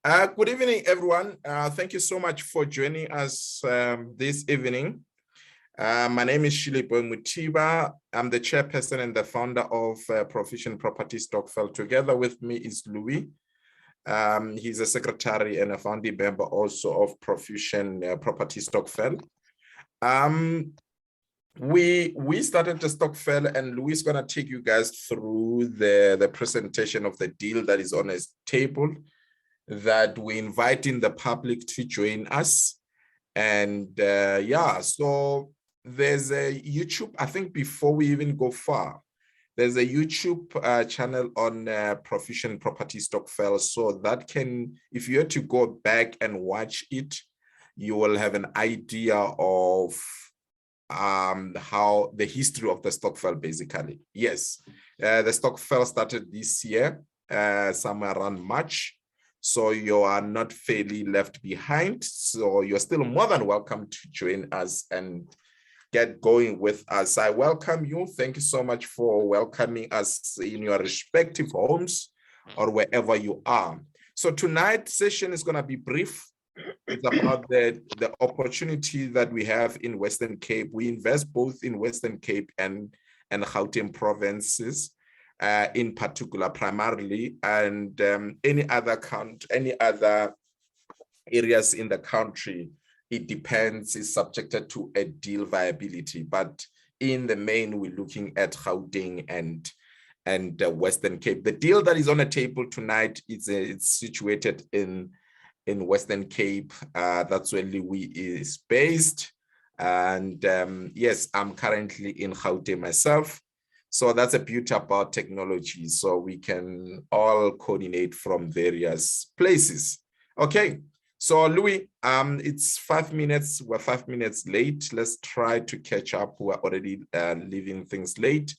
Good evening, everyone. Thank you so much for joining us this evening. My name is Shiliboy Mutiba. I'm the chairperson and the founder of Profusion Property Stokvel. Together with me is Louis. He's a secretary and a founding member also of Profusion Property Stokvel. We started the Stokvel, and Louis is going to take you guys through the presentation of the deal that is on his table, that we invite in the public to join us. And yeah, so there's a YouTube, I think before we even go far, there's a YouTube channel on Profusion Property Stokvel, so that can, if you had to go back and watch it, you will have an idea of how the history of the Stokvel basically. Yes, the Stokvel started this year, somewhere around March. So you are not fairly left behind. So you're still more than welcome to join us and get going with us. I welcome you. Thank you so much for welcoming us in your respective homes or wherever you are. So tonight's session is going to be brief. It's about the opportunity that we have in Western Cape. We invest both in Western Cape and Gauteng provinces, in particular, primarily, and any other areas in the country. It depends, is subjected to a deal viability. But in the main, we're looking at Gauteng and Western Cape. The deal that is on the table tonight is it's situated in Western Cape. That's where Louis is based. And yes, I'm currently in Gauteng myself. So that's a beauty about technology. So we can all coordinate from various places. Okay, so Louis, it's 5 minutes. We're 5 minutes late. Let's try to catch up. We're already leaving things late.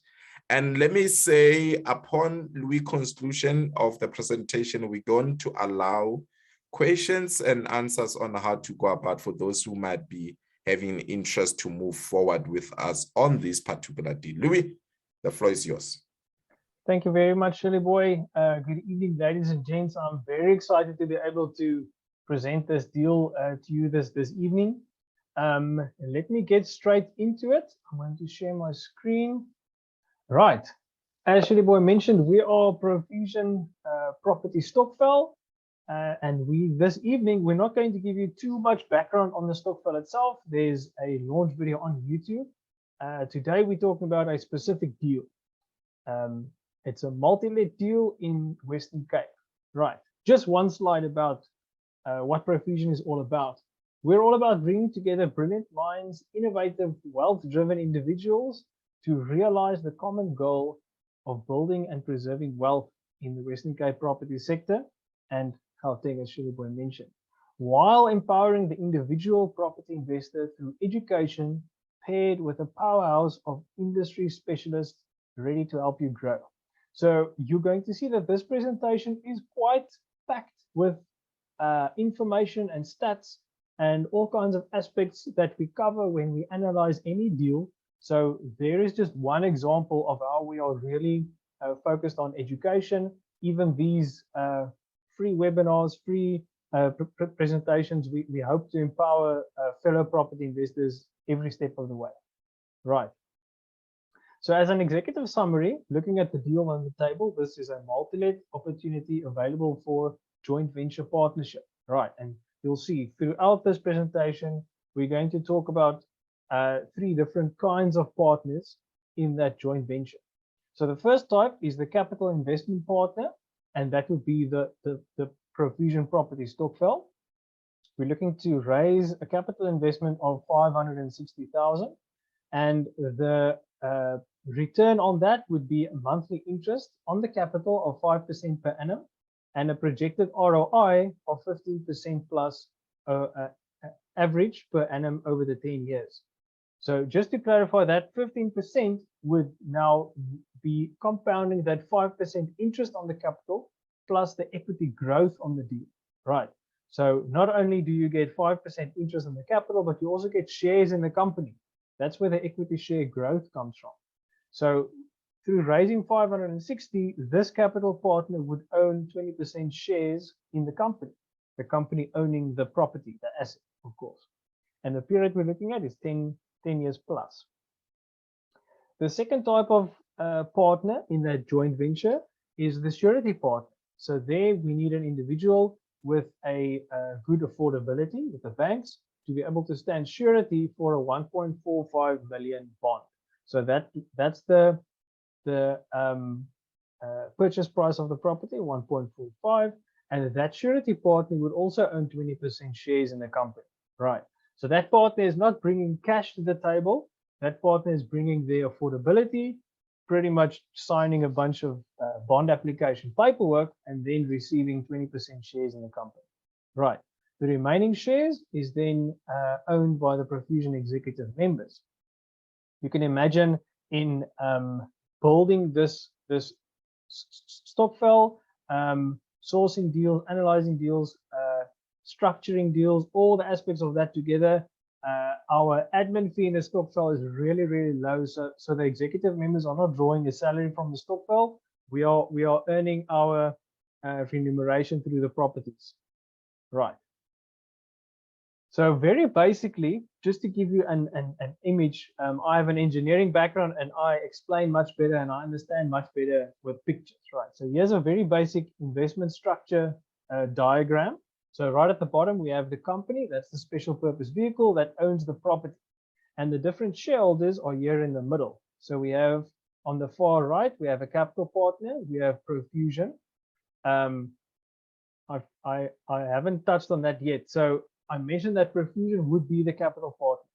And let me say, upon Louis' conclusion of the presentation, we're going to allow questions and answers on how to go about for those who might be having interest to move forward with us on this particular deal. Louis, the floor is yours. Thank you very much, Shiliboy. Good evening, ladies and gents. I'm very excited to be able to present this deal to you this evening. Let me get straight into it. I'm going to share my screen. Right. As Shiliboy mentioned, we are Profusion Property Stokvel. And this evening, we're not going to give you too much background on the Stokvel itself. There's a launch video on YouTube. Today, we're talking about a specific deal. It's a multi-let deal in Western Cape. Right. Just one slide about what Profusion is all about. We're all about bringing together brilliant minds, innovative, wealth-driven individuals to realize the common goal of building and preserving wealth in the Western Cape property sector and Gauteng, as Shiliboy mentioned, while empowering the individual property investor through education paired with a powerhouse of industry specialists ready to help you grow. So you're going to see that this presentation is quite packed with information and stats and all kinds of aspects that we cover when we analyze any deal. So there is just one example of how we are really focused on education. Even these free webinars, free presentations, we hope to empower fellow property investors every step of the way. Right. So as an executive summary, looking at the deal on the table, this is a multi-let opportunity available for joint venture partnership. Right. And you'll see throughout this presentation, we're going to talk about 3 different kinds of partners in that joint venture. So the first type is the capital investment partner, and that would be the Profusion Property Stokvel. We're looking to raise a capital investment of 560,000, and the return on that would be a monthly interest on the capital of 5% per annum and a projected ROI of 15% plus average per annum over the 10 years. So just to clarify, that 15% would now be compounding that 5% interest on the capital plus the equity growth on the deal. Right. So not only do you get 5% interest on the capital, but you also get shares in the company. That's where the equity share growth comes from. So through raising 560, this capital partner would own 20% shares in the company. the company owning the property, the asset, of course. And the period we're looking at is 10 years plus. The second type of partner in that joint venture is the surety partner. So there we need an individual with a good affordability with the banks to be able to stand surety for a 1.45 million bond. So that's the purchase price of the property, 1.45, and that surety partner would also own 20% shares in the company, right? So that partner is not bringing cash to the table. That partner is bringing their affordability, pretty much signing a bunch of bond application paperwork, and then receiving 20% shares in the company, right? The remaining shares is then owned by the Profusion executive members. You can imagine in building this Stokvel, sourcing deals, analyzing deals, structuring deals, all the aspects of that together. Our admin fee in the Stokvel is really, really low. So the executive members are not drawing a salary from the Stokvel. We are earning our remuneration through the properties, right? So very basically, just to give you an image, I have an engineering background and I explain much better and I understand much better with pictures, right? So here's a very basic investment structure diagram. So right at the bottom, we have the company, that's the special purpose vehicle that owns the property. And the different shareholders are here in the middle. So we have on the far right, we have a capital partner, we have Profusion. I haven't touched on that yet. So I mentioned that Profusion would be the capital partner.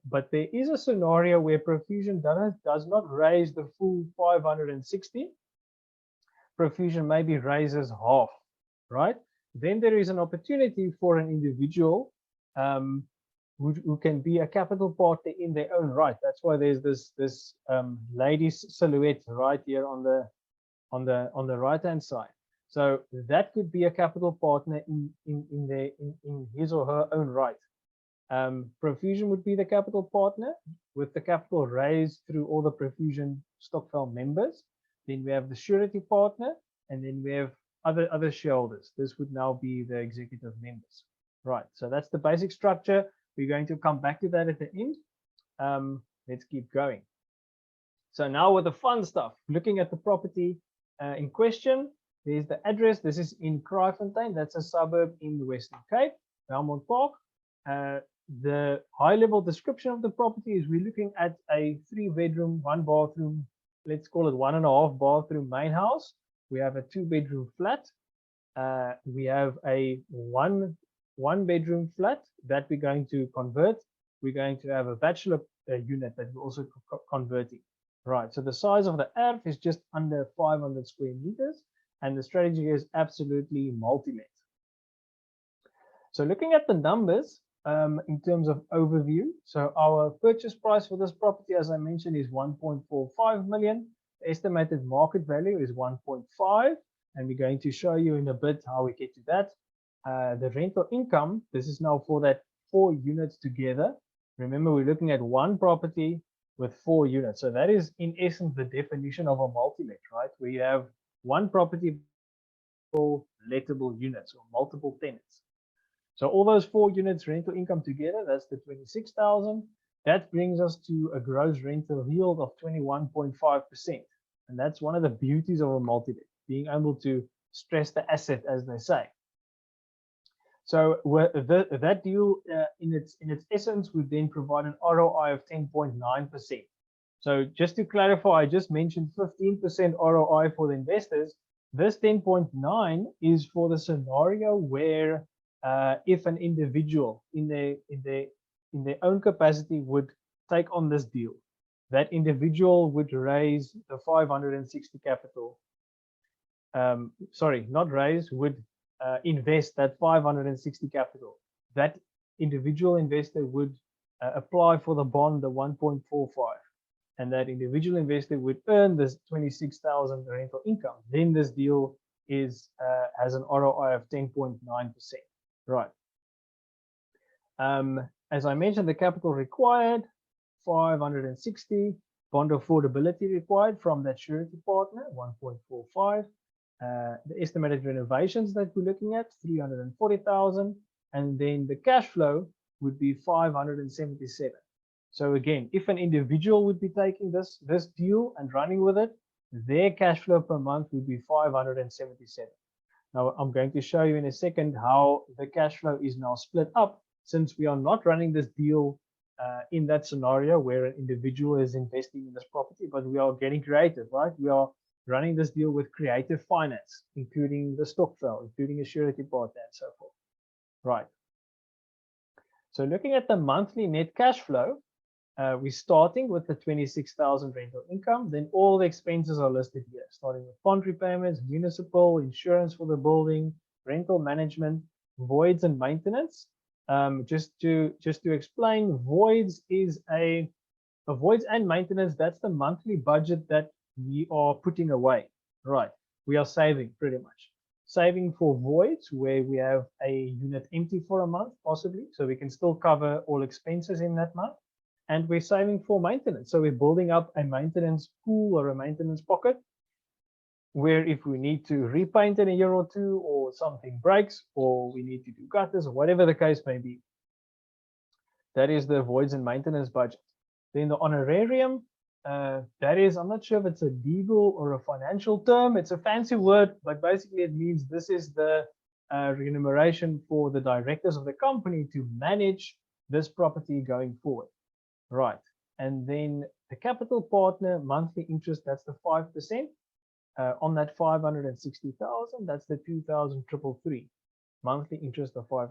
But there is a scenario where Profusion does not raise the full 560. Profusion maybe raises half, right? Then there is an opportunity for an individual who can be a capital partner in their own right. That's why there's this lady's silhouette right here on the right hand side. So that could be a capital partner in his or her own right. Profusion would be the capital partner with the capital raised through all the Profusion Stokvel members. Then we have the surety partner, and then we have other shareholders. This would now be the executive members, right? So that's the basic structure. We're going to come back to that at the end. Let's keep going. So now with the fun stuff, looking at the property in question, there's the address. This is in Kraaifontein. That's a suburb in the Western Cape, Belmont Park. The high-level description of the property is we're looking at a 3-bedroom, 1-bathroom, let's call it 1.5-bathroom main house. We have a 2-bedroom flat. We have a one-bedroom flat that we're going to convert. We're going to have a bachelor unit that we're also converting. Right, so the size of the erf is just under 500 square meters, and the strategy is absolutely multi-let. So looking at the numbers in terms of overview, so our purchase price for this property, as I mentioned, is 1.45 million. The estimated market value is 1.5, and we're going to show you in a bit how we get to that. The rental income, this is now for that 4 units together. Remember, we're looking at one property with 4 units. So that is in essence the definition of a multi-let, right? Where you have one property for lettable units or multiple tenants. So all those 4 units rental income together, that's the 26,000. That brings us to a gross rental yield of 21.5%. And that's one of the beauties of a multi-let, being able to stress the asset, as they say. So that deal in its essence would then provide an ROI of 10.9%. So just to clarify, I just mentioned 15% ROI for the investors. This 10.9 is for the scenario where if an individual in their own capacity would take on this deal, that individual would raise the 560 capital. Sorry, not raise, would invest that 560 capital. That individual investor would apply for the bond, the 1.45, and that individual investor would earn this 26,000 rental income. Then this deal is has an ROI of 10.9%. Right. As I mentioned, the capital required 560, bond affordability required from that surety partner 1.45. the estimated renovations that we're looking at, 340,000, and then the cash flow would be 577. So again, if an individual would be taking this deal and running with it, their cash flow per month would be 577. Now, I'm going to show you in a second how the cash flow is now split up, since we are not running this deal in that scenario where an individual is investing in this property, but we are getting creative, right? We are running this deal with creative finance, including the Stokvel, including a surety partner and so forth. Right. So looking at the monthly net cash flow, we're starting with the 26,000 rental income. Then all the expenses are listed here, starting with bond repayments, municipal, insurance for the building, rental management, voids and maintenance. Just to explain, voids is voids and maintenance. That's the monthly budget that we are putting away. Right. We are saving pretty much. Saving for voids where we have a unit empty for a month, possibly, so we can still cover all expenses in that month. And we're saving for maintenance. So we're building up a maintenance pool or a maintenance pocket where if we need to repaint in a year or two, or something breaks, or we need to do gutters, or whatever the case may be. That is the voids and maintenance budget. Then the honorarium, that is, I'm not sure if it's a legal or a financial term. It's a fancy word, but basically it means this is the remuneration for the directors of the company to manage this property going forward. Right. And then the capital partner monthly interest, that's the 5%. On that 560,000, that's the 2,333 monthly interest of 5%.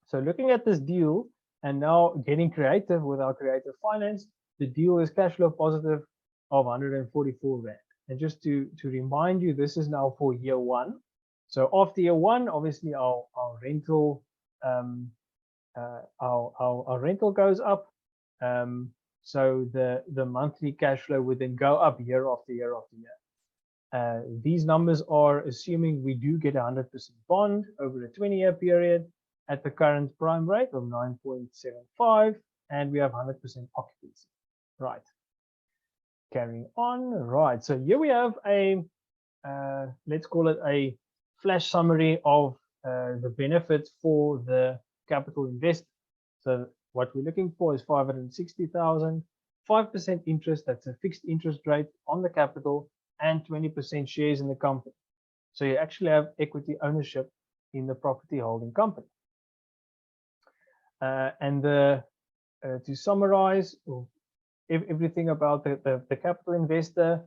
So looking at this deal and now getting creative with our creative finance, the deal is cash flow positive of 144 Rand. And just to remind you, this is now for year one. So after year one, obviously our rental our rental goes up. So the monthly cash flow would then go up year after year after year. These numbers are assuming we do get 100% bond over a 20-year period at the current prime rate of 9.75, and we have 100% occupancy. Right. Carrying on. Right. So here we have a let's call it a flash summary of the benefits for the capital investor. So what we're looking for is 560,000, 5% interest, that's a fixed interest rate on the capital, and 20% shares in the company. So you actually have equity ownership in the property holding company. And to summarize everything about the capital investor,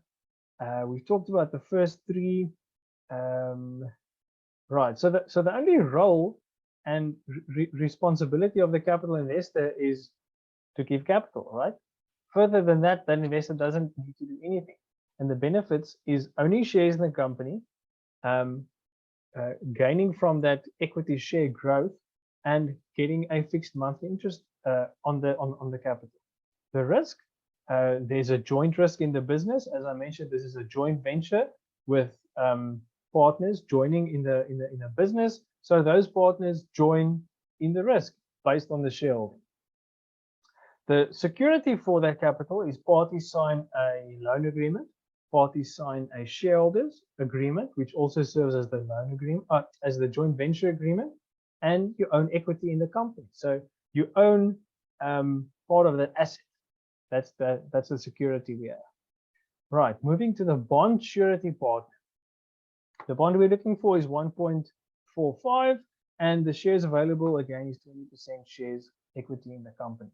we've talked about the first three. Right. So the only role and responsibility of the capital investor is to give capital, right? Further than that, the investor doesn't need to do anything. And the benefits is owning shares in the company, gaining from that equity share growth, and getting a fixed monthly interest on the capital. The risk, there's a joint risk in the business. As I mentioned, this is a joint venture with partners joining in a business. So those partners join in the risk based on the shareholding. The security for that capital is parties sign a loan agreement, parties sign a shareholders agreement, which also serves as the loan agreement, as the joint venture agreement, and you own equity in the company. So you own part of that asset. That's the security we have. Right, moving to the bond surety partner. The bond we're looking for is 1.45, and the shares available again is 20% shares equity in the company.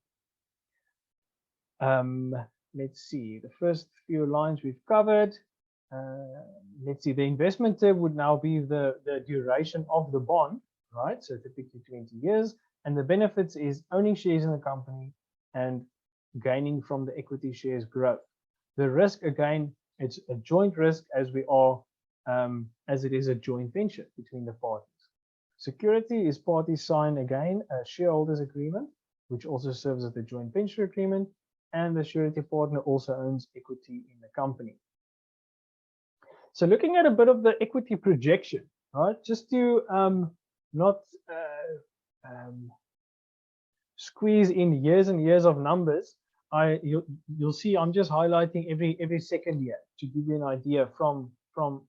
Let's see, the first few lines we've covered. Let's see, the investment term would now be the duration of the bond, right? So typically 20 years, and the benefits is owning shares in the company and gaining from the equity shares growth. The risk, again, it's a joint risk as we are, as it is a joint venture between the parties. Security is parties sign again a shareholders agreement, which also serves as the joint venture agreement, and the surety partner also owns equity in the company. So looking at a bit of the equity projection, right? Just to not squeeze in years and years of numbers, you'll see I'm just highlighting every second year to give you an idea from from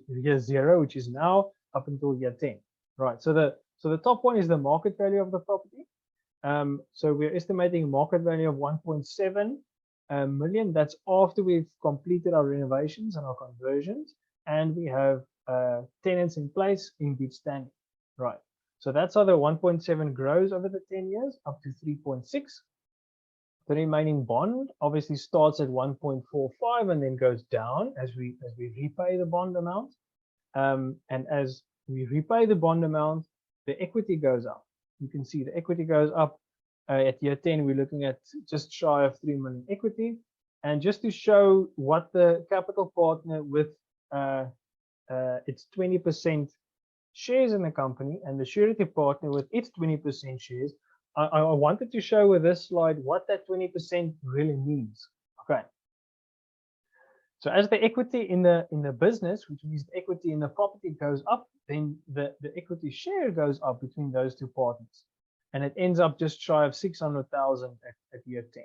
year 0, which is now, up until year 10. Right. So the top one is the market value of the property. So we're estimating a market value of 1.7 million. That's after we've completed our renovations and our conversions, and we have tenants in place in good standing. Right. So that's how the 1.7 grows over the 10 years up to 3.6. The remaining bond obviously starts at 1.45 and then goes down as we repay the bond amount. And as we repay the bond amount, the equity goes up. You can see the equity goes up. At year 10, we're looking at just shy of 3 million equity. And just to show what the capital partner with its 20% shares in the company and the surety partner with its 20% shares, I wanted to show with this slide what that 20% really means. Okay. So as the equity in the business, which means the equity in the property, goes up, then the equity share goes up between those two partners, and it ends up just shy of 600,000 at year 10.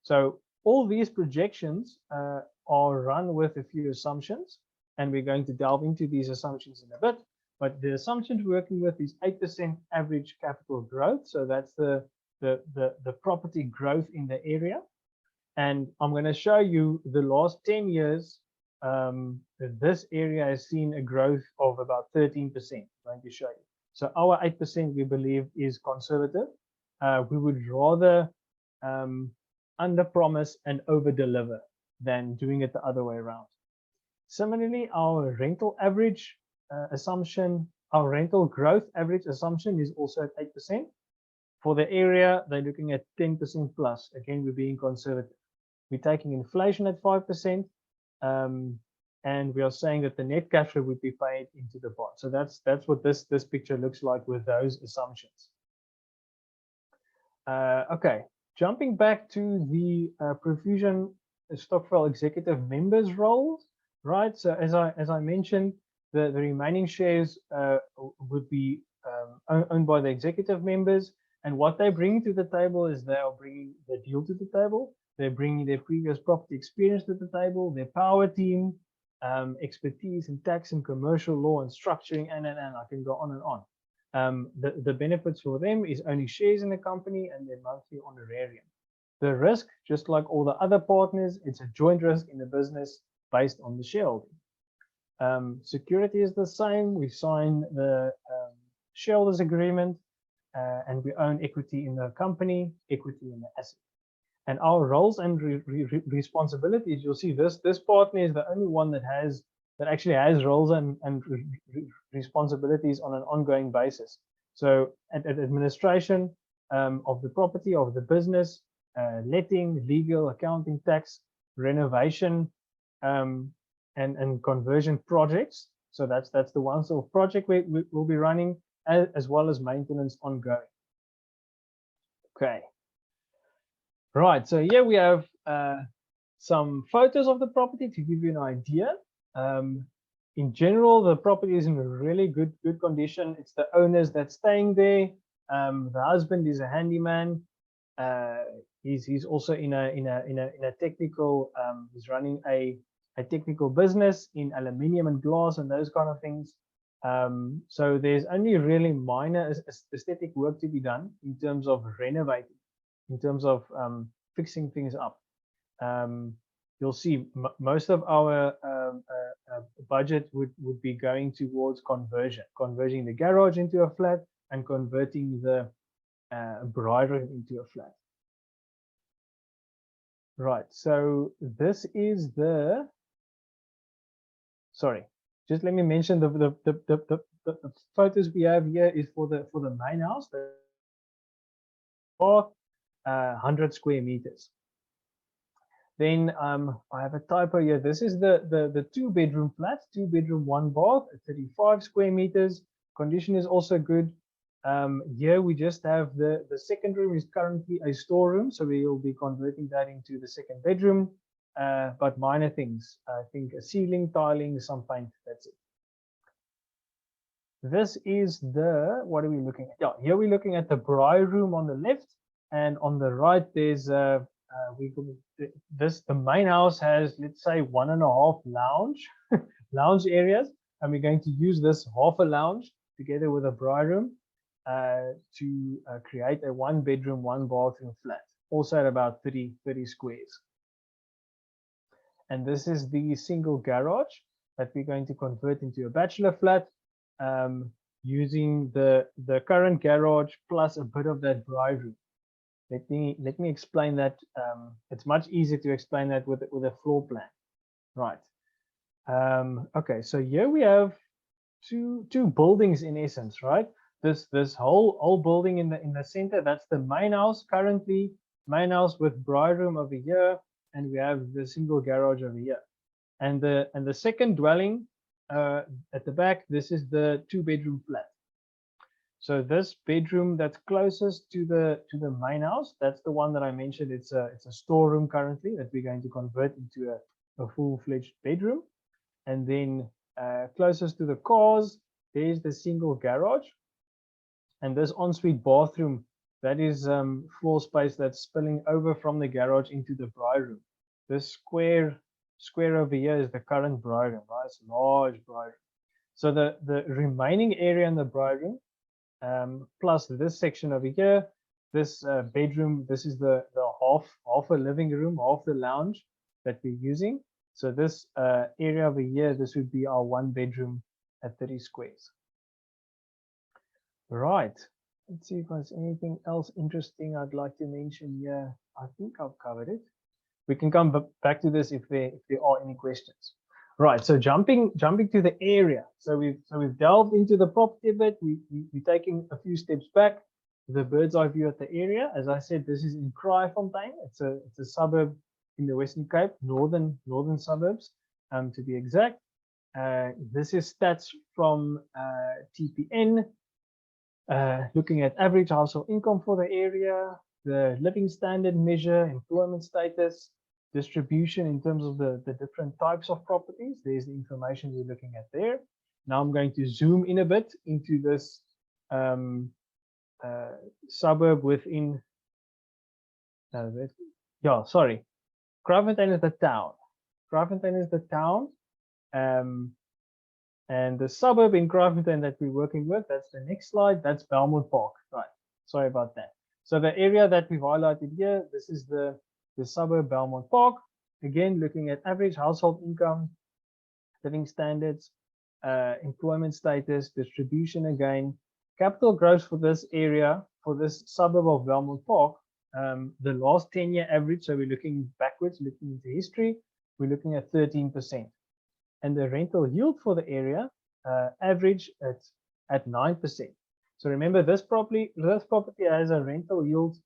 So all these projections are run with a few assumptions, and we're going to delve into these assumptions in a bit. But the assumptions we're working with is 8% average capital growth. So that's the property growth in the area. And I'm going to show you the last 10 years, this area has seen a growth of about 13%. I'm going to show you. So our 8% we believe is conservative. We would rather under promise and over deliver than doing it the other way around. Similarly, our rental average assumption, our rental growth average assumption is also at 8%. For the area, they're looking at 10% plus. Again, we're being conservative. We're taking inflation at 5%, and we are saying that the net cash flow would be paid into the bond. So that's what this picture looks like with those assumptions. Okay, jumping back to the Profusion Stokvel executive members roles, right? So as I mentioned, the remaining shares would be owned by the executive members, and what they bring to the table is they are bringing the deal to the table. They're bringing their previous property experience to the table, their power team, expertise in tax and commercial law and structuring, and I can go on and on. The benefits for them is only shares in the company and their monthly honorarium. The risk, just like all the other partners, it's a joint risk in the business based on the shareholding. Security is the same. We sign the shareholders agreement, and we own equity in the company, equity in the asset. And our roles and responsibilities, you'll see this partner is the only one that actually has roles and responsibilities on an ongoing basis. So at administration of the property, of the business, letting, legal, accounting, tax, renovation, and conversion projects. So that's the one-off project we'll be running, as well as maintenance ongoing. Okay. Right, so here we have some photos of the property to give you an idea. In general, the property is in a really good condition. It's the owners that's staying there. The husband is a handyman. He's also in a technical. He's running a technical business in aluminium and glass and those kind of things. So there's only really minor aesthetic work to be done in terms of renovating, in terms of fixing things up. You'll see most of our budget would be going towards converting the garage into a flat and converting the bride room into a flat. Right, so this is the, sorry, just let me mention the photos we have here is for the main house, the 100 square meters. Then I have a typo here. This is the 2-bedroom flat, 2-bedroom, 1 bath at 35 square meters. Condition is also good. Here we just have the second room is currently a storeroom, so we will be converting that into the second bedroom. But minor things, I think a ceiling, tiling, some paint, that's it. This is the, what are we looking at? Yeah, here we're looking at the bride room on the left, and on the right there's the main house has, let's say, 1.5 lounge lounge areas, and we're going to use this half a lounge together with a bra room to create a 1-bedroom, 1-bathroom flat, also at about 30 squares. And this is the single garage that we're going to convert into a bachelor flat, using the current garage plus a bit of that bra room. Let me explain that. It's much easier to explain that with a floor plan, right? Okay, so here we have two buildings in essence, right? This whole building in the center, that's the main house currently, main house with bra room over here, and we have the single garage over here, and the second dwelling at the back, this is the 2-bedroom flat. So this bedroom that's closest to the main house, that's the one that I mentioned. It's a storeroom currently that we're going to convert into a full-fledged bedroom. And then closest to the cars, there's the single garage. And this ensuite bathroom, that is floor space that's spilling over from the garage into the bra room. This square over here is the current bra room, right? It's a large bra room. So the remaining area in the bra room, plus this section over here, this bedroom, this is the half a living room, half the lounge that we're using. So this area over here, this would be our 1-bedroom at 30 squares. Right. Let's see if there's anything else interesting I'd like to mention here. I think I've covered it. We can come back to this if there are any questions. Right, so jumping to the area. So we've delved into the property a bit. We're taking a few steps back, the bird's eye view at the area. As I said, this is in Kraaifontein. It's a suburb in the Western Cape, northern suburbs, to be exact. This is stats from TPN, looking at average household income for the area, the living standard measure, employment status, distribution in terms of the different types of properties. There's the information we're looking at there. Now I'm going to zoom in a bit into this suburb within, Kraaifontein is the town. Kraaifontein is the town. And the suburb in Kraaifontein that we're working with, that's the next slide, that's Belmont Park. Right, sorry about that. So the area that we've highlighted here, this is the suburb Belmont Park. Again, looking at average household income, living standards, employment status, distribution again. Capital growth for this area, for this suburb of Belmont Park, the last 10-year average, so we're looking backwards, looking into history, we're looking at 13%. And the rental yield for the area, average at 9%. So remember, this property has a rental yield,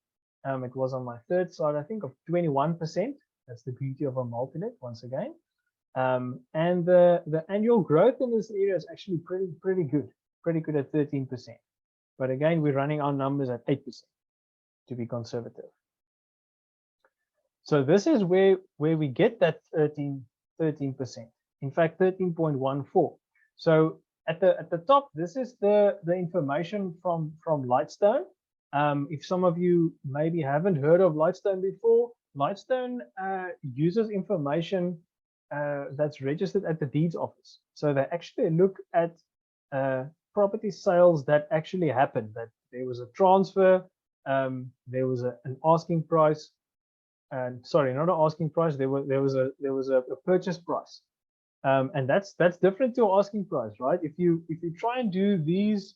it was on my third slide, I think, of 21%. That's the beauty of a multi-let, once again. And the annual growth in this area is actually pretty good at 13%. But again, we're running our numbers at 8% to be conservative. So this is where we get that 13%. In fact, 13.14. So at the top, this is the information from Lightstone. If some of you maybe haven't heard of Lightstone before, Lightstone uses information that's registered at the deeds office. So they actually look at property sales that actually happened, that there was a transfer, there was an asking price, and sorry, not an asking price, there was a purchase price. And that's different to asking price, right? If you try and do these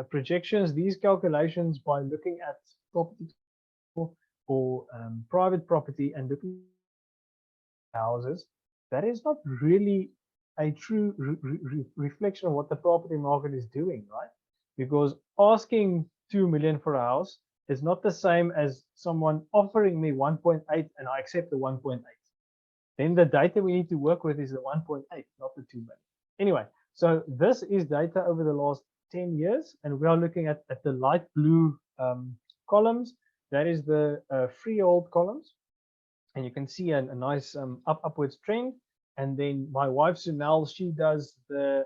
projections, these calculations by looking at property or private property and looking at houses, that is not really a true reflection of what the property market is doing, right? Because asking 2 million for a house is not the same as someone offering me 1.8 and I accept the 1.8. Then the data we need to work with is the 1.8, not the 2 million. Anyway, so this is data over the last 10 years, and we are looking at the light blue columns. That is the freehold columns, and you can see a nice upwards trend. And then my wife Sunel, she does the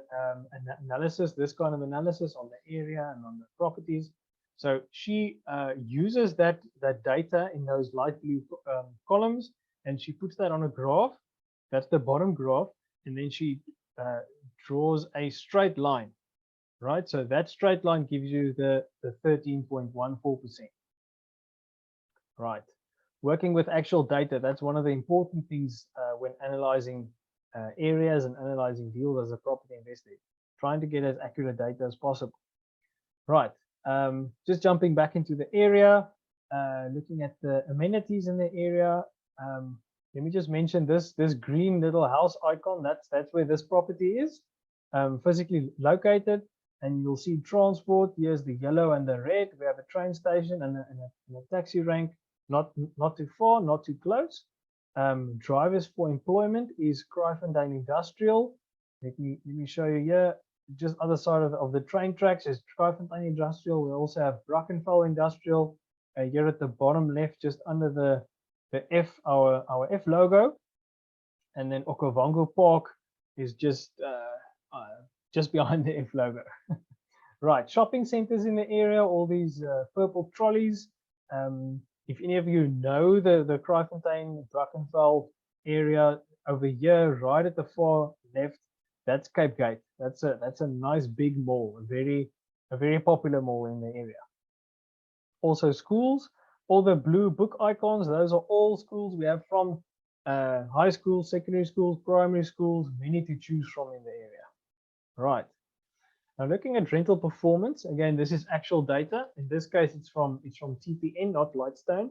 analysis, this kind of analysis on the area and on the properties. So she uses that data in those light blue columns, and she puts that on a graph. That's the bottom graph, and then she draws a straight line, right? So that straight line gives you the 13.14%. Right. Working with actual data, that's one of the important things when analyzing areas and analyzing deals as a property investor, trying to get as accurate data as possible. Right. Just jumping back into the area, looking at the amenities in the area. Let me just mention this green little house icon. That's where this property is physically located. And you'll see transport. Here's the yellow and the red. We have a train station and a taxi rank. Not too far, not too close. Drivers for employment is Kraaifontein Industrial. Let me show you here. Just other side of the train tracks is Kraaifontein Industrial. We also have Brackenfell Industrial here at the bottom left, just under the F, our F logo. And then Okavango Park is just behind the F logo. Right, shopping centers in the area, all these purple trolleys. If any of you know the Kraaifontein, Brackenfell area over here, right at the far left, that's Cape Gate. That's a nice big mall, a very popular mall in the area. Also schools, all the blue book icons, those are all schools we have from high schools, secondary schools, primary schools, many to choose from in the area. Right. Now looking at rental performance, again, this is actual data. In this case, it's from TPN, not Lightstone.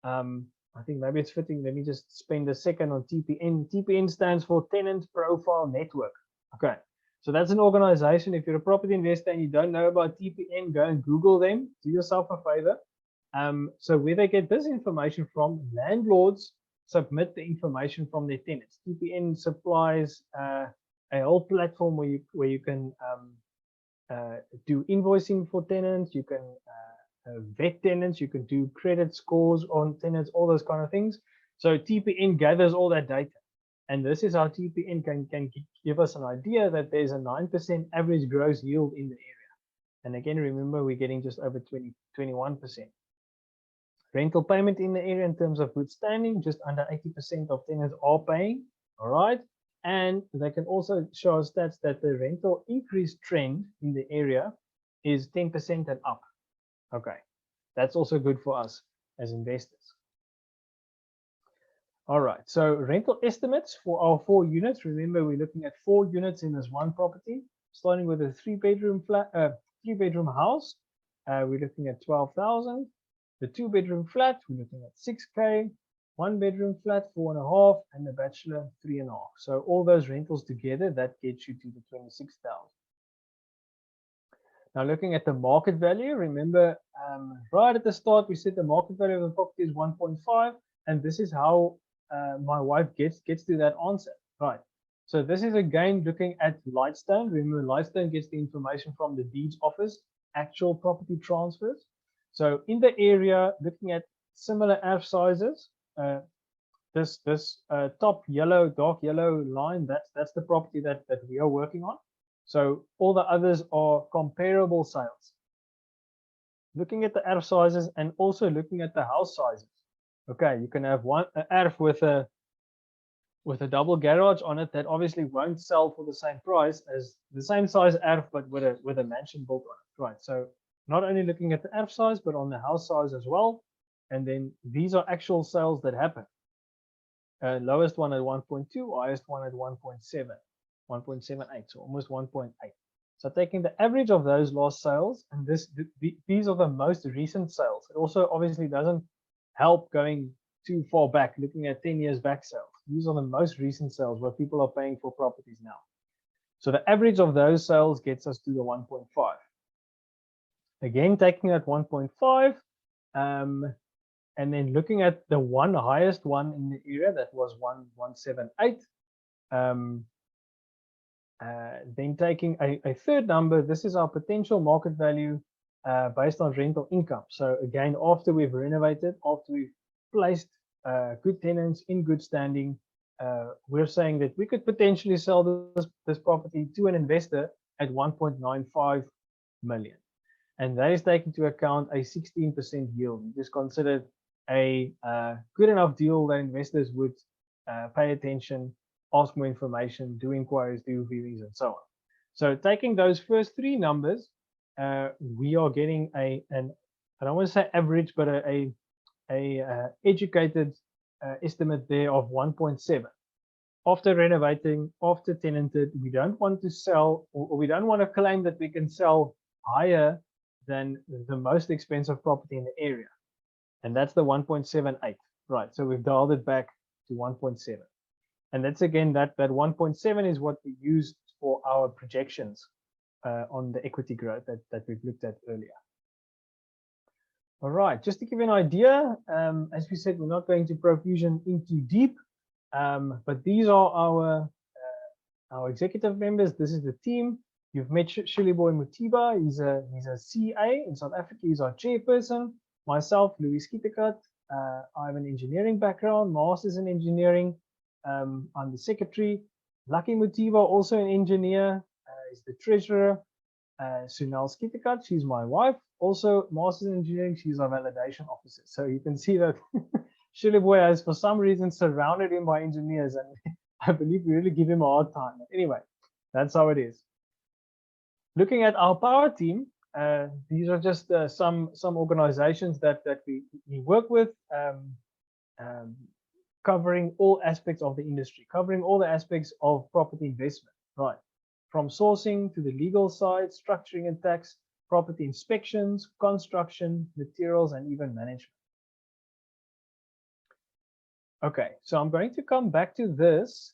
I think maybe it's fitting. Let me just spend a second on TPN. TPN stands for Tenant Profile Network. Okay, so that's an organization. If you're a property investor and you don't know about TPN, go and Google them. Do yourself a favor. So where they get this information from, landlords submit the information from their tenants. TPN supplies a whole platform where you can do invoicing for tenants, you can vet tenants, you can do credit scores on tenants, all those kind of things. So TPN gathers all that data, and this is how TPN can give us an idea that there's a 9% average gross yield in the area. And again, remember, we're getting just over 21%. Rental payment in the area in terms of good standing, just under 80% of tenants are paying. All right. And they can also show us stats that the rental increase trend in the area is 10% and up. Okay, that's also good for us as investors. All right, so rental estimates for our 4 units. Remember, we're looking at 4 units in this one property, starting with a 3-bedroom flat, 3-bedroom house. We're looking at 12,000. The 2-bedroom flat, we're looking at 6K. 1-bedroom flat, 4.5, and the bachelor, 3.5. So all those rentals together, that gets you to the 26,000. Now looking at the market value, remember right at the start we said the market value of the property is 1.5, and this is how my wife gets to that answer. Right. So this is again looking at Lightstone. Remember, Lightstone gets the information from the deeds office, actual property transfers. So in the area, looking at similar ARF sizes. This top yellow, dark yellow line, that's the property that we are working on. So all the others are comparable sales. Looking at the ARF sizes and also looking at the house sizes. Okay, you can have one ARF with a double garage on it that obviously won't sell for the same price as the same size ARF but with a mansion built on it. Right. So not only looking at the ARF size but on the house size as well. And then these are actual sales that happen. Lowest one at 1.2, highest one at 1.7, 1.78, so almost 1.8. So taking the average of those last sales, and these are the most recent sales. It also obviously doesn't help going too far back, looking at 10 years back sales. These are the most recent sales where people are paying for properties now. So the average of those sales gets us to the 1.5. Again, taking that 1.5, and then looking at the highest one in the area, that was 178. Then taking a third number, this is our potential market value based on rental income. So again, after we've renovated, after we've placed good tenants in good standing, we're saying that we could potentially sell this property to an investor at 1.95 million. And that is taking into account a 16% yield. It is considered a good enough deal that investors would pay attention ask more information, do inquiries, do viewings, and so on. So taking those first three numbers, we are getting I don't want to say average, but a educated estimate there of 1.7. After renovating, after tenanted, we don't want to sell, or we don't want to claim that we can sell higher than the most expensive property in the area. And that's the 1.78, right? So we've dialed it back to 1.7. And that's again, that 1.7 is what we used for our projections on the equity growth that we've looked at earlier. All right, just to give you an idea, as we said, we're not going to Profusion into deep, but these are our executive members. This is the team. You've met Shiliboy Mutiba. He's a CA in South Africa. He's our chairperson. Myself, Louis Kitakat. I have an engineering background, master's in engineering. I'm the secretary. Lucky Mutiba, also an engineer, is the treasurer. Sunal Skitakat, she's my wife, also master's in engineering. She's our validation officer. So you can see that Shiliboy has, for some reason, surrounded him by engineers, and I believe we really give him a hard time. Anyway, that's how it is. Looking at our power team, these are just some organizations that we work with, covering all aspects of the industry, covering all the aspects of property investment, right? From sourcing to the legal side, structuring and tax, property inspections, construction, materials, and even management. Okay, so I'm going to come back to this.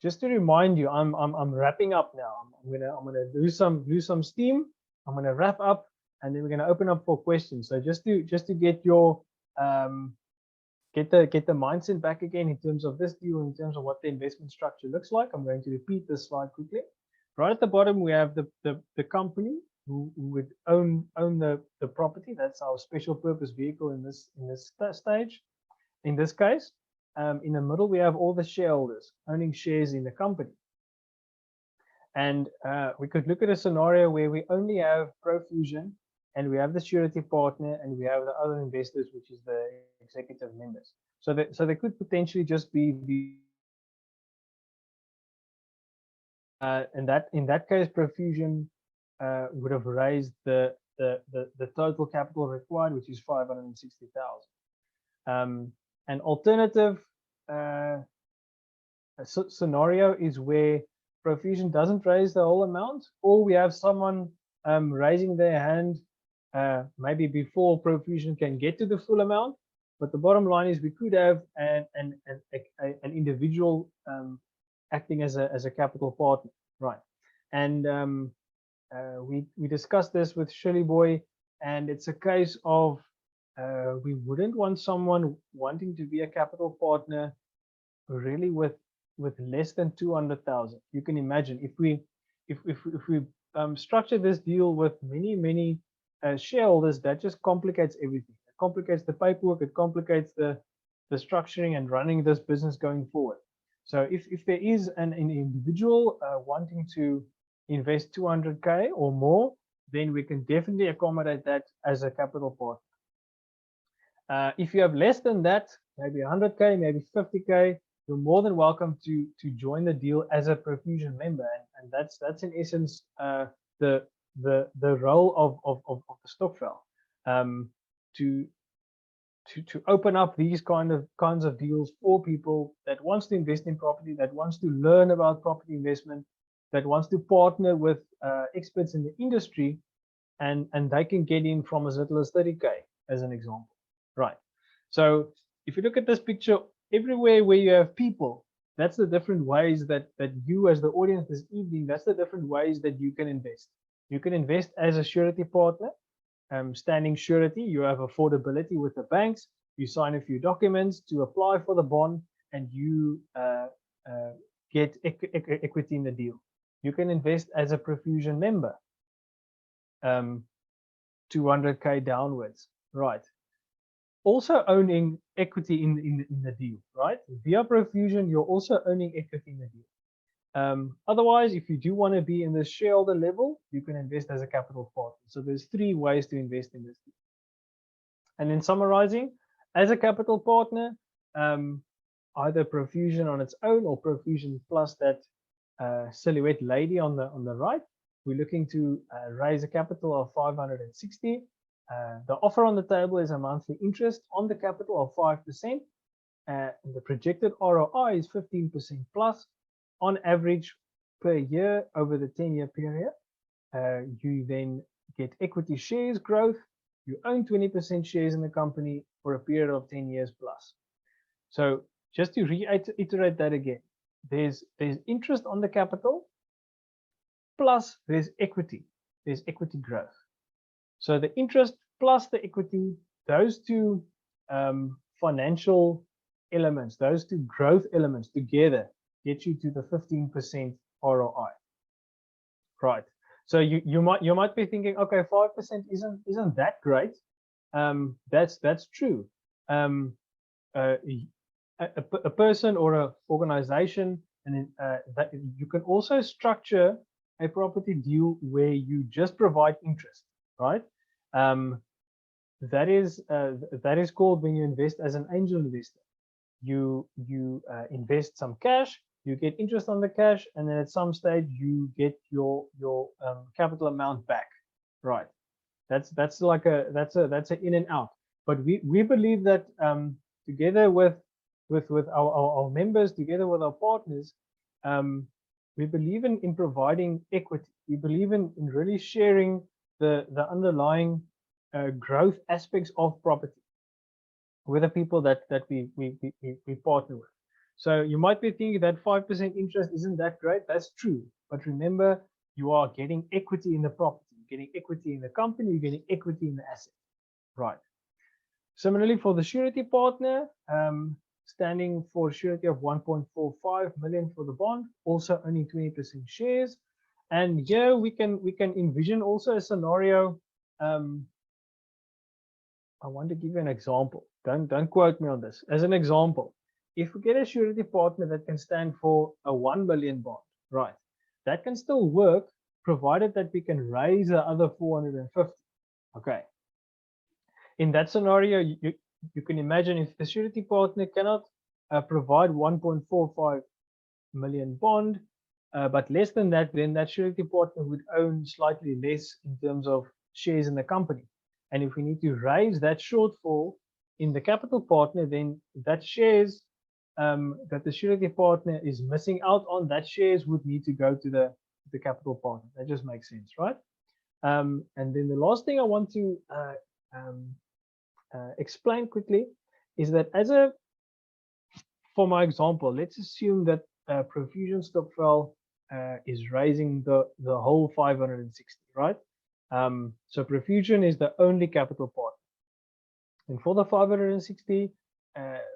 Just to remind you, I'm wrapping up now. I'm gonna lose some steam. I'm gonna wrap up, and then we're gonna open up for questions. So just to get your get the mindset back again in terms of this deal, in terms of what the investment structure looks like. I'm going to repeat this slide quickly. Right at the bottom, we have the company who would own the property. That's our special purpose vehicle in this stage. In this case, in the middle, we have all the shareholders owning shares in the company. And we could look at a scenario where we only have Profusion, and we have the surety partner, and we have the other investors, which is the executive members. So there could potentially just be and that in that case, Profusion would have raised the total capital required, which is 560,000. An alternative scenario is where Profusion doesn't raise the whole amount, or we have someone raising their hand maybe before Profusion can get to the full amount. But the bottom line is we could have an individual acting as a capital partner, right? And we discussed this with Shiliboy, and it's a case of we wouldn't want someone wanting to be a capital partner really with less than 200,000. You can imagine if we structure this deal with many shareholders, that just complicates everything. It complicates the paperwork, it complicates the structuring and running this business going forward. So if there is an individual wanting to invest 200K or more, then we can definitely accommodate that as a capital partner. If you have less than that, maybe 100K, maybe 50K, you're more than welcome to join the deal as a Profusion member, and that's in essence the role of the Stokvel, to open up these kinds of deals for people that wants to invest in property, that wants to learn about property investment, that wants to partner with experts in the industry, and they can get in from as little as 30K as an example, right? So if you look at this picture, everywhere where you have people, that's the different ways that you as the audience this evening, that's the different ways that you can invest. You can invest as a surety partner, standing surety. You have affordability with the banks. You sign a few documents to apply for the bond, and you get equity in the deal. You can invest as a Profusion member, 200K downwards, right? Also owning equity in the deal, right? Via Profusion, you're also owning equity in the deal. Otherwise, if you do want to be in the shareholder level, you can invest as a capital partner. So there's 3 ways to invest in this deal. And in summarizing, as a capital partner, either Profusion on its own or Profusion plus that silhouette lady on the right. We're looking to raise a capital of 560. The offer on the table is a monthly interest on the capital of 5%. And the projected ROI is 15% plus on average per year over the 10-year period. You then get equity shares growth. You own 20% shares in the company for a period of 10 years plus. So just to reiterate that again, there's interest on the capital, plus there's equity growth. So the interest plus the equity, those two financial elements, those two growth elements together get you to the 15% ROI. Right. So you might be thinking, okay, 5% isn't that great. That's true. A person or an organization, and that you can also structure a property deal where you just provide interest, right? That is called when you invest as an angel investor. You invest some cash, you get interest on the cash, and then at some stage you get your capital amount back, right? That's an in and out. But we believe that together with our members, together with our partners, we believe in providing equity. We believe in really sharing the underlying growth aspects of property with the people that we partner with. So you might be thinking that 5% interest isn't that great. That's true. But remember, you are getting equity in the property, you're getting equity in the company, you're getting equity in the asset. Right. Similarly, for the surety partner, standing for surety of 1.45 million for the bond, also owning 20% shares. And here we can envision also a scenario. I want to give you an example. Don't quote me on this. As an example, if we get a surety partner that can stand for a 1 million bond, right? That can still work, provided that we can raise the other 450. Okay. In that scenario, you can imagine if the surety partner cannot provide 1.45 million bond, but less than that, then that surety partner would own slightly less in terms of shares in the company. And if we need to raise that shortfall in the capital partner, then that shares that the surety partner is missing out on, that shares would need to go to the capital partner. That just makes sense, right? And then the last thing I want to explain quickly is that for my example, let's assume that Profusion Stokvel is raising the whole 560, right? So Profusion is the only capital partner. And for the 560,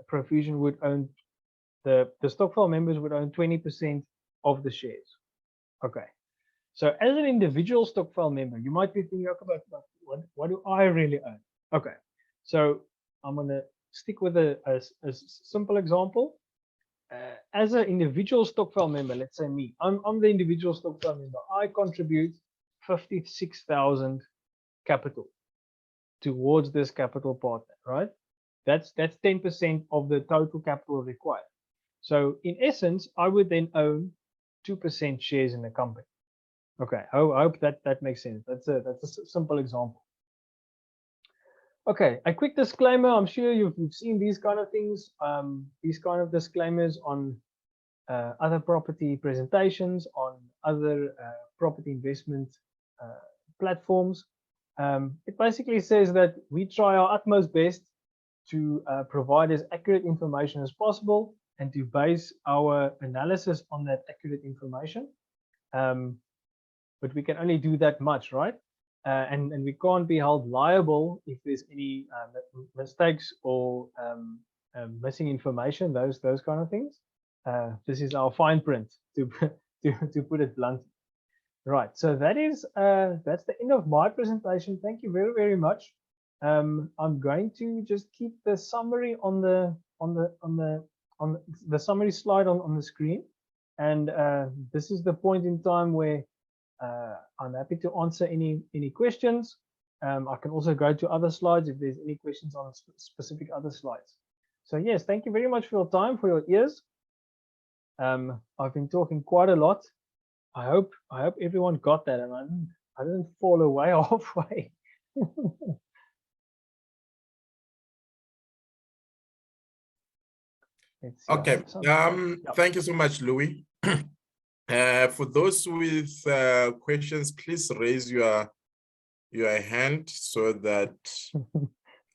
Profusion would own, the Stokvel members would own 20% of the shares. Okay. So as an individual Stokvel member, you might be thinking, okay, but what do I really own? Okay. So I'm going to stick with a simple example. As an individual Stokvel member, let's say me, I'm the individual Stokvel member. I contribute 56,000 capital towards this capital partner, right? That's 10% of the total capital required. So in essence, I would then own 2% shares in the company. Okay, I hope that makes sense. That's a simple example. Okay, a quick disclaimer. I'm sure you've seen these kind of things, these kind of disclaimers on other property presentations, on other property investment platforms. It basically says that we try our utmost best to provide as accurate information as possible and to base our analysis on that accurate information. But we can only do that much, right? And we can't be held liable if there's any mistakes or missing information, those kind of things. This is our fine print, to put it bluntly. Right, so that's the end of my presentation. Thank you very, very much. I'm going to just keep the summary on the summary slide on the screen, and this is the point in time where I'm happy to answer any questions. I can also go to other slides if there's any questions on specific other slides. So yes, thank you very much for your time, for your ears. I've been talking quite a lot. I hope everyone got that, and I didn't fall away halfway. Let's see. Okay. Thank you so much, Louis. For those with questions, please raise your hand so that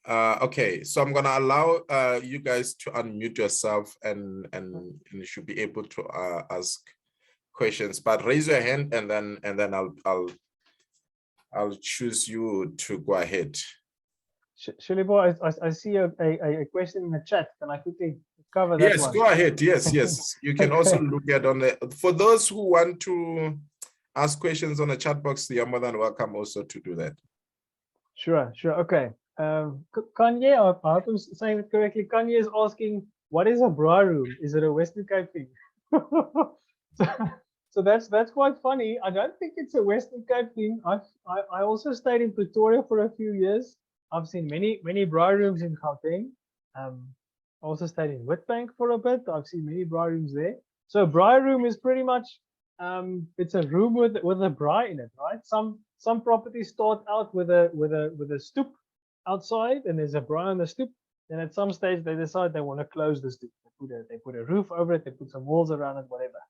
okay, so I'm gonna allow you guys to unmute yourself and you should be able to ask questions, but raise your hand and then I'll choose you to go ahead. Shilibo, I see a question in the chat. Can I quickly cover that? Yes, one? go ahead. Yes. You can Okay. also look at on the, for those who want to ask questions on the chat box, you're more than welcome also to do that. Sure. Okay. Kanye, I hope I'm saying it correctly. Kanye is asking, what is a bra room? Is it a Western Cape thing? so that's quite funny. I don't think it's a Western Cape thing. I also stayed in Pretoria for a few years. I've seen many bra rooms in Gauteng. I also stayed in Witbank for a bit. I've seen many bra rooms there. So a bra room is pretty much it's a room with a bra in it, right? Some properties start out with a stoop outside, and there's a bra on the stoop. Then at some stage they decide they want to close the stoop. They put a roof over it. They put some walls around it, whatever.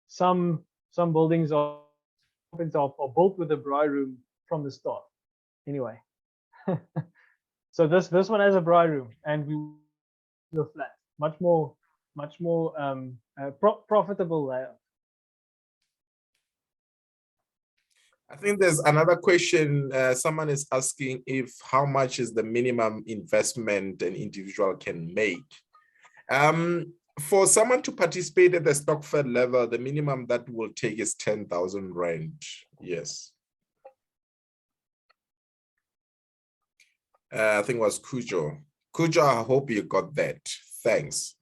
Some buildings are built with a bra room from the start. Anyway, so this one has a bra room, and we were flat, much more profitable layout. I think there's another question. Someone is asking if how much is the minimum investment an individual can make. For someone to participate at the Stokvel level, the minimum that will take is 10,000 rand. Yes. I think it was Kujo. Kujo, I hope you got that. Thanks.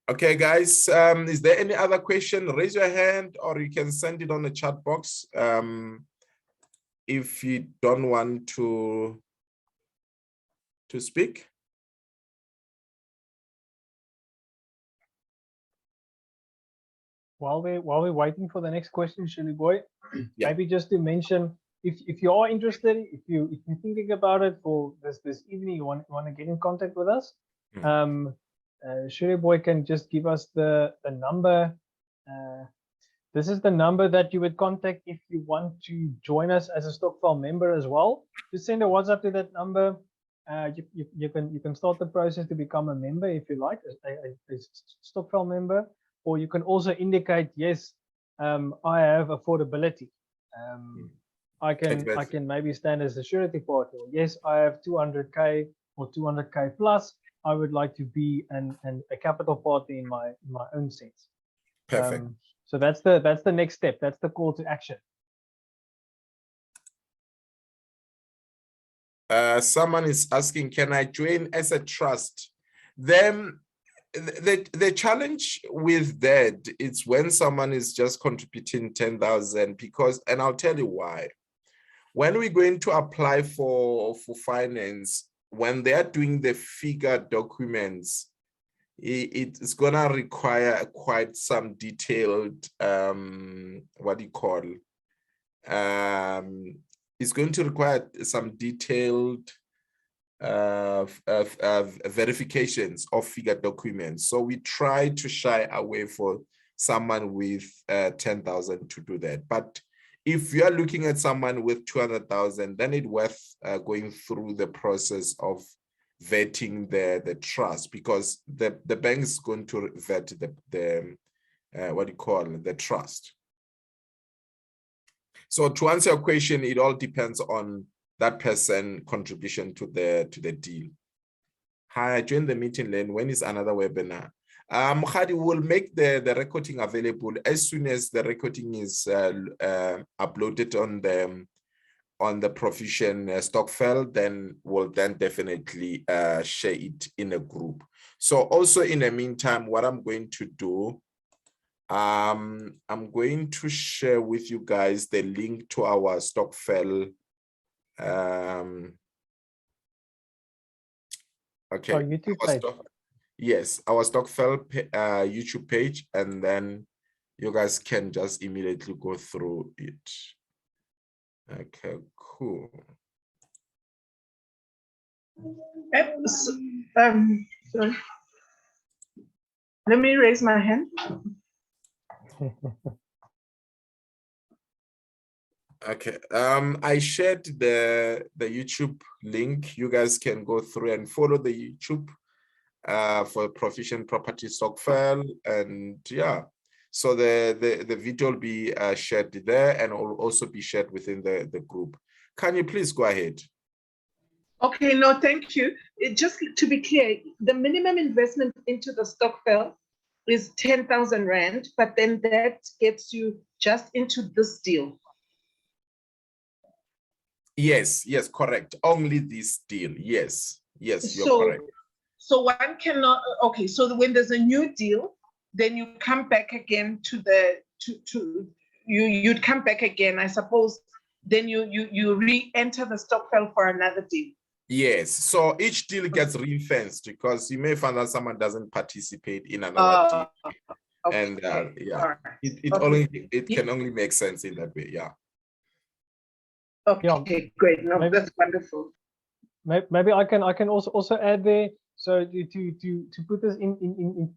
Okay, guys, is there any other question? Raise your hand or you can send it on the chat box. If you don't want to speak. While we're waiting for the next question, Shirley boy, yeah. Maybe just to mention, if you are interested, if you're thinking about it for this evening, you want to get in contact with us, Shirley boy can just give us the number. This is the number that you would contact if you want to join us as a Stokvel member as well. Just send a WhatsApp to that number. You can start the process to become a member if you like, a Stokvel member, or you can also indicate, yes, I have affordability. I can maybe stand as a surety partner. Yes, I have 200K or 200K plus. I would like to be a capital partner in my own sense. Perfect. So that's the next step. That's the call to action. Someone is asking, can I join as a trust? Then the challenge with that is when someone is just contributing 10,000 because, and I'll tell you why. When we're going to apply for finance, when they are doing the figure documents, it's gonna require quite some detailed what do you call it's going to require some detailed verifications of figure documents. So we try to shy away for someone with 10,000 to do that. But if you are looking at someone with 200,000, then it's worth going through the process of vetting the trust, because the bank is going to vet the what do you call it, the trust. So to answer your question, it all depends on that person contribution to the deal. Hi, I joined the meeting lane. When is another webinar? Khadi will make the recording available as soon as the recording is uploaded on the Profusion Stokvel, then we'll definitely share it in a group. So also in the meantime, what I'm going to do, I'm going to share with you guys the link to our Stokvel Okay. Our YouTube page. Yes, our Stokvel YouTube page, and then you guys can just immediately go through it. Okay, cool. Sorry. Let me raise my hand. Okay. I shared the YouTube link. You guys can go through and follow the YouTube for Profusion Property Stokvel, and yeah. So the video will be shared there and will also be shared within the group. Can you please go ahead? Okay, no, thank you. Just to be clear, the minimum investment into the Stokvel is 10,000 Rand, but then that gets you just into this deal. Yes, yes, correct. Only this deal. Yes, yes, you're correct. So one cannot, okay, so when there's a new deal, then you come back again to the, you'd come back again, I suppose, then you re-enter the Stokvel for another deal. Yes, so each deal gets ring-fenced because you may find that someone doesn't participate in another deal. Okay. And yeah, right. it can only make sense in that way. Yeah. Okay, great. No, maybe, that's wonderful. Maybe I can also add there. So to put this in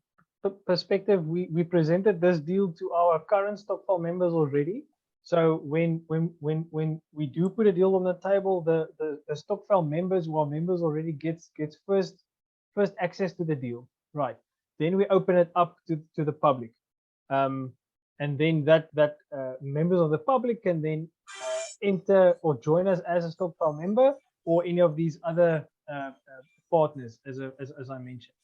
perspective, we presented this deal to our current Stokvel members already. So when we do put a deal on the table, the Stokvel members who are members already gets first access to the deal, right? Then we open it up to the public, and then that members of the public can then enter or join us as a Stokvel member or any of these other partners, as I mentioned.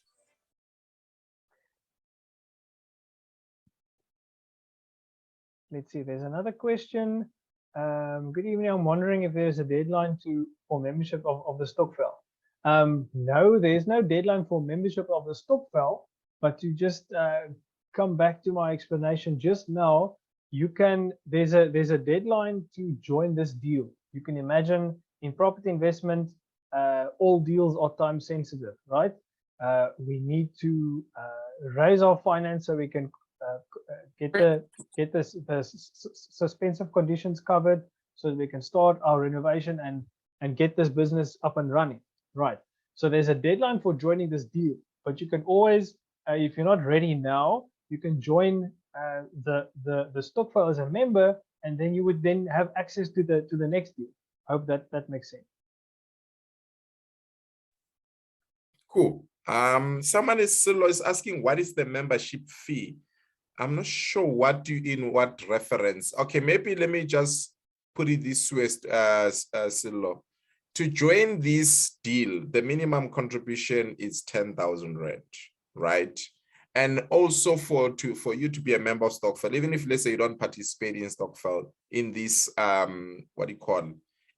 Let's see, there's another question. Good evening. I'm wondering if there's a deadline for membership of the Stokvel. No, there's no deadline for membership of the Stokvel, but to just come back to my explanation just now, you can, there's a deadline to join this deal. You can imagine in property investment, all deals are time sensitive, right? We need to raise our finance so we can get the suspensive conditions covered so that we can start our renovation and get this business up and running, right? So there's a deadline for joining this deal, but you can always, if you're not ready now, you can join the Stokvel as a member, and then you would then have access to the next deal. I hope that makes sense. Cool. Someone is asking, what is the membership fee? I'm not sure in what reference. Okay, maybe let me just put it this way, Silo. To join this deal, the minimum contribution is 10,000 Rand, right? And also for you to be a member of Stokvel, even if let's say you don't participate in Stokvel, in this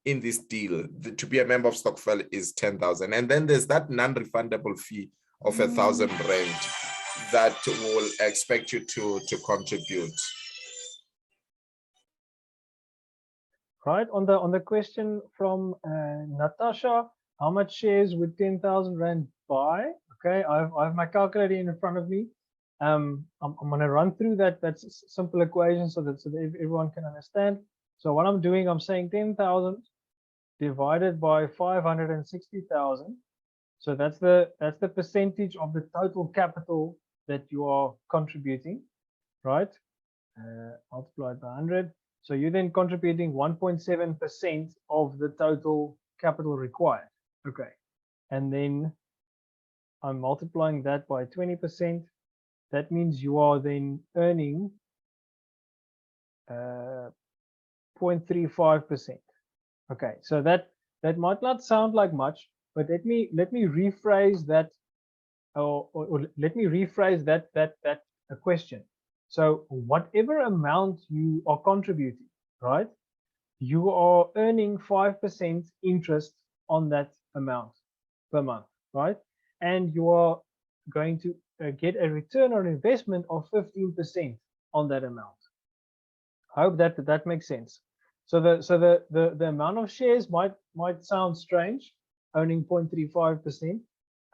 in this deal, to be a member of Stokvel is 10,000, and then there's that non-refundable fee of 1,000 Rand that will expect you to contribute. Right, on the question from Natasha, how much shares would 10,000 Rand buy? Okay, I have my calculator in front of me. I'm going to run through that simple equation so that everyone can understand. So what I'm doing, I'm saying 10,000 divided by 560,000. So that's the percentage of the total capital that you are contributing, right? Multiplied by 100. So you're then contributing 1.7% of the total capital required. Okay, and then I'm multiplying that by 20%. That means you are then earning 0.35%. Okay, so that might not sound like much, but let me rephrase that, or let me rephrase that question. So whatever amount you are contributing, right, you are earning 5% interest on that amount per month, right? And you are going to get a return on investment of 15% on that amount. I hope that makes sense. So the amount of shares might sound strange, owning 0.35%,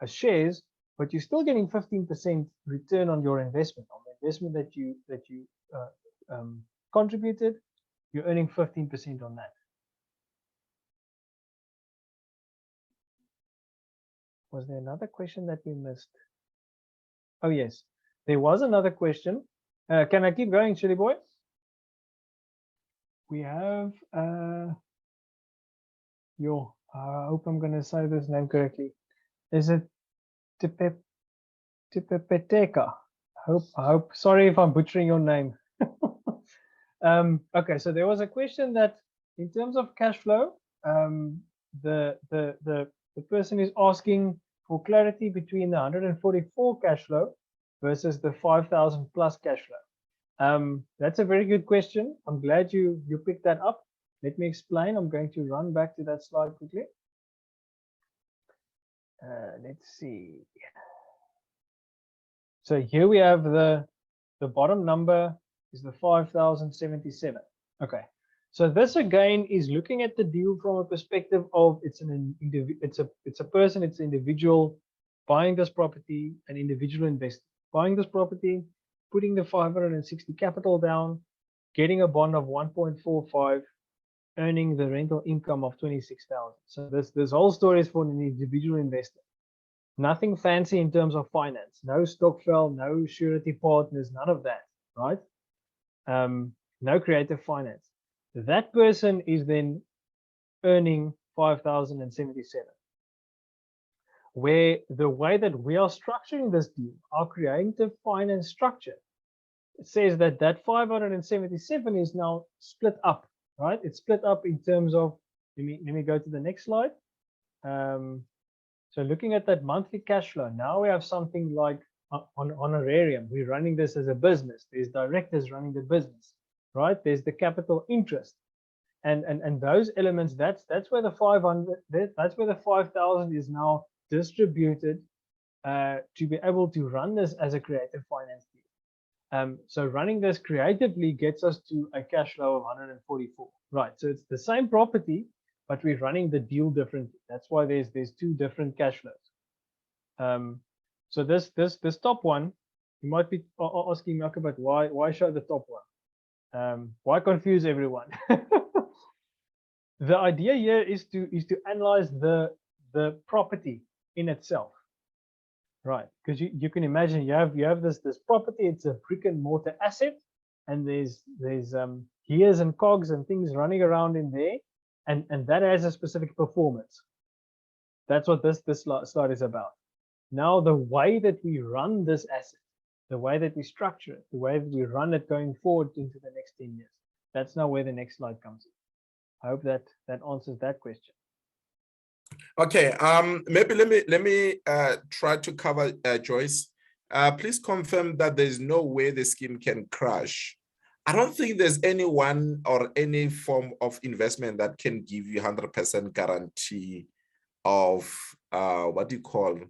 as shares, but you're still getting 15% return on your investment. On the investment that you contributed, you're earning 15% on that. Was there another question that we missed? Oh yes, there was another question. Can I keep going, Chili Boy? We have I hope I'm going to say this name correctly. Is it Tipepeteka? I hope. Sorry if I'm butchering your name. Okay, so there was a question that in terms of cash flow, the person is asking for clarity between the 144 cash flow versus the 5,000 plus cash flow. That's a very good question. I'm glad you picked that up. Let me explain. I'm going to run back to that slide quickly. Let's see. So here we have the bottom number is the 5,077. Okay. So this again is looking at the deal from a perspective of it's a person, it's an individual buying this property, an individual investor buying this property, putting the 560 capital down, getting a bond of 1.45, earning the rental income of 26,000. So this whole story is for an individual investor. Nothing fancy in terms of finance. No Stokvel, no surety partners, none of that, right? No creative finance. That person is then earning 5,077. Where the way that we are structuring this deal, our creative finance structure, it says that 577 is now split up, right? It's split up in terms of, let me go to the next slide. So looking at that monthly cash flow, now we have something like on honorarium. We're running this as a business. There's directors running the business, right? There's the capital interest, and those elements. That's where the 500. That's where the 5,000 is now distributed to be able to run this as a creative finance deal. So running this creatively gets us to a cash flow of 144, right? So it's the same property, but we're running the deal differently. That's why there's two different cash flows. So this top one, you might be asking Malcolm, but why show the top one? Why confuse everyone? The idea here is to analyze the property in itself, right? Because you can imagine you have this property. It's a brick and mortar asset, and there's gears and cogs and things running around in there. And that has a specific performance. That's what this slide is about. Now, the way that we run this asset, the way that we structure it, the way that we run it going forward into the next 10 years, that's now where the next slide comes in. I hope that answers that question. Okay, maybe let me try to cover Joyce. Please confirm that there's no way the scheme can crash. I don't think there's anyone or any form of investment that can give you 100% guarantee of what do you call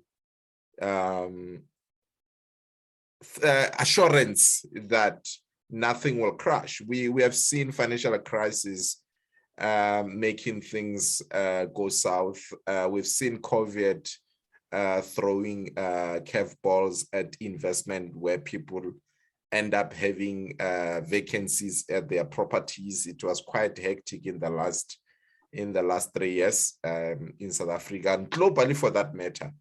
assurance that nothing will crash. We have seen financial crisis making things go south. We've seen COVID throwing curveballs at investment where people end up having vacancies at their properties. It was quite hectic in the last 3 years in South Africa and globally for that matter.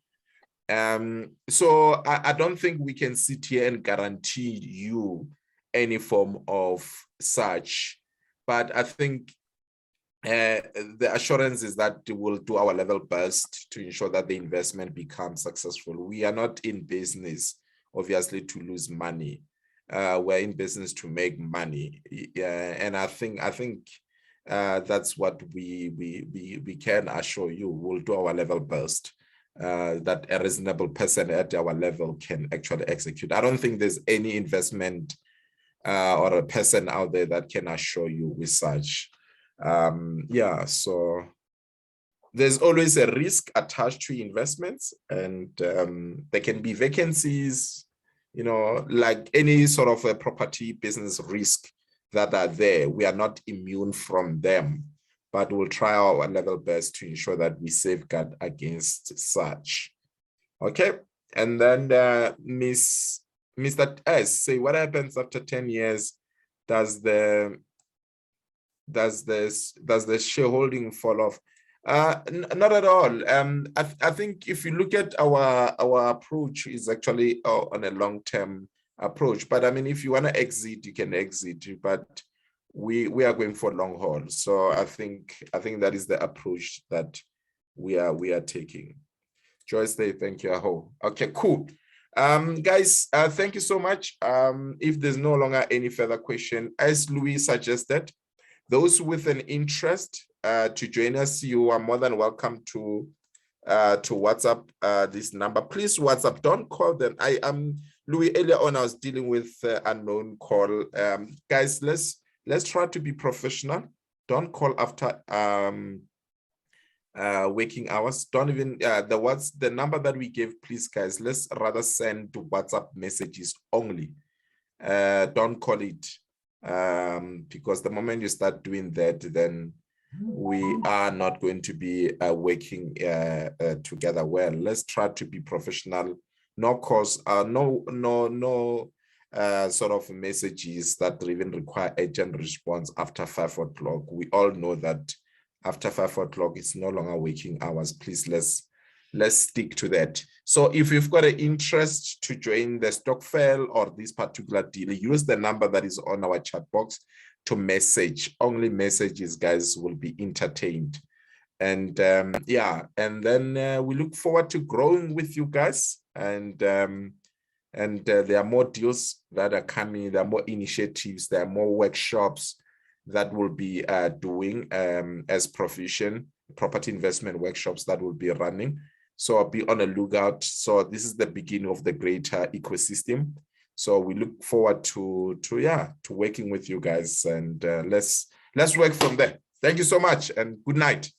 So I don't think we can sit here and guarantee you any form of such, but I think the assurance is that we'll do our level best to ensure that the investment becomes successful. We are not in business, obviously, to lose money. We're in business to make money, and I think that's what we can assure you. We'll do our level best that a reasonable person at our level can actually execute. I don't think there's any investment or a person out there that can assure you with such. Yeah, so there's always a risk attached to investments, and there can be vacancies, you know, like any sort of a property business risk that are there. We are not immune from them, but we'll try our level best to ensure that we safeguard against such. Okay, and then Mr. S say, what happens after 10 years? Does the shareholding fall off? Not at all. I think if you look at our approach is actually on a long-term approach. But I mean, if you want to exit, you can exit. But we are going for long haul. So I think that is the approach that we are taking. Joyce Day, thank you, Aho. Okay, cool. Guys, thank you so much. If there's no longer any further question, as Louis suggested, those with an interest to join us, you are more than welcome to WhatsApp this number. Please WhatsApp, don't call them. I am Louis. Earlier on, I was dealing with unknown call. Guys, let's try to be professional. Don't call after working hours. Don't even the number that we gave, please, guys. Let's rather send WhatsApp messages only. Don't call it. Because the moment you start doing that, then we are not going to be working together well. Let's try to be professional. No cause, no sort of messages that even require urgent response after 5 o'clock. We all know that after 5 o'clock, it's no longer working hours. Please, let's stick to that. So if you've got an interest to join the Stokvel or this particular deal, use the number that is on our chat box to message. Only messages, guys, will be entertained. And yeah, and then we look forward to growing with you guys. And there are more deals that are coming. There are more initiatives. There are more workshops that will be doing as Profusion, property investment workshops that will be running. So I'll be on a lookout. So this is the beginning of the greater ecosystem. So we look forward to working with you guys, and let's work from there. Thank you so much, and good night.